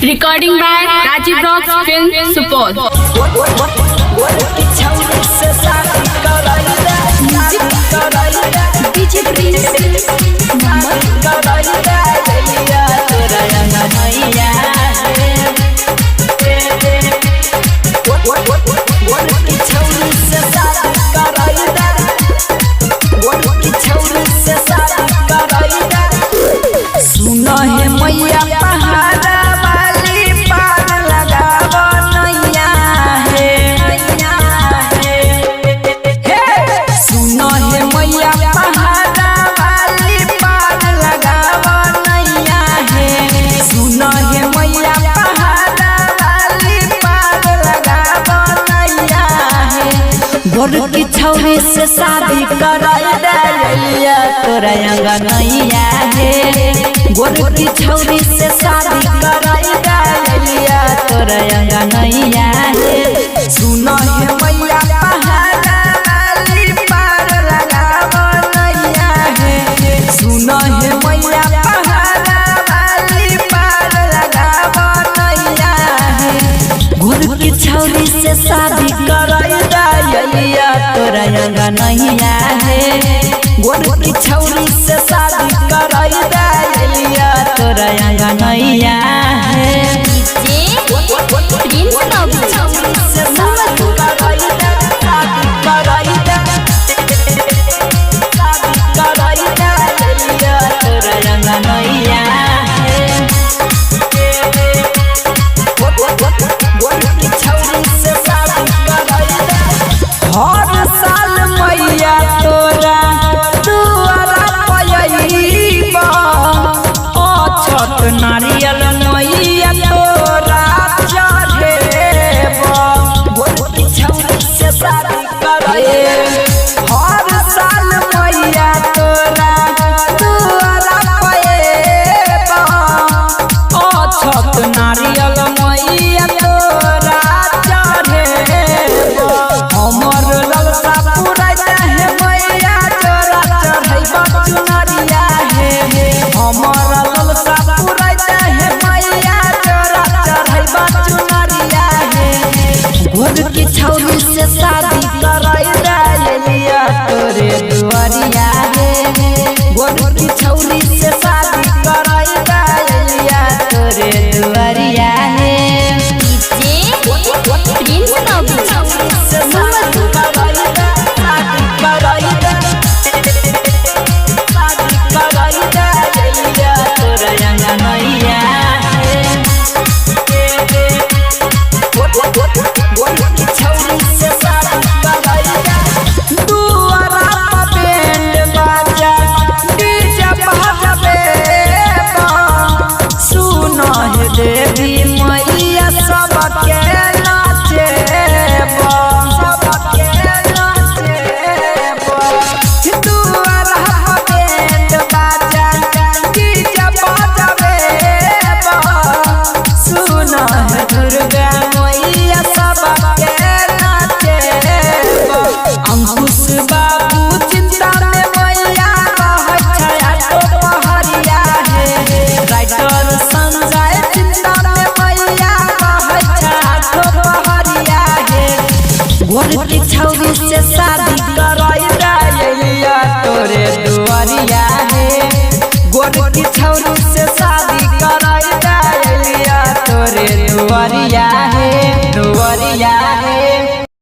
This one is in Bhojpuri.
Recording by Rajiv Rocks Film Support. सुनो है मैया पहाड़ा वाली पार लगावो नैया है सुनो है मैया पहाड़ा वाली पार लगावो नैया है सुनो है मैया पहाड़ा वाली पार लगावो नैया है गोर की छौरी से शादी कराई दे तोरा अंगनैया है गोर की छौरी से शादी कराई दे तोरा अंगनैया है सुनो है मैया पहाड़ा वाली पार लगावो नैया है सुनो है मैया पहाड़ा वाली पार लगावो नैया है गोर की छौरी से शादी कराई दे तोरा अंगनैया है गोर की छौरी से शादी कराई दे तोरा अंगनैया है हर साल मैया तोरा दुआरा पयईबा अछत नारियल मैया तोरा चढ़ेबा गोर की छौरी से शादी कराई हर साल मैया तोरा दुआरा पयईबा अछत नारियल मैया तोरा चढ़ेबा हमर ललसा पूरा है मैया तोरा चढ़ैबा चुनरिया है हमर ललसा पूरा है मैया तोरा चढ़ैबा चुनरिया है गोर की छौरी से शादी कराई दे तोरे दुआरिया है गोर की छौरी से शादी कराई दे तोरे दुआरिया है देवी मैया सबके नाचेबा सबके नाचेबा दुआरा बैंड बाजा डीजे बजावेबा सुनो है दुर्गा मैया सबके नाचेबा अंकुश बाबू चिंता में मैया रहै छै आटो पहरिया है राइटर संजय गोर की छौरी से शादी कराई दे तोरे दुआरिया है गोर की छौरी से शादी कराई दे तोरे दुआरिया है दुआरिया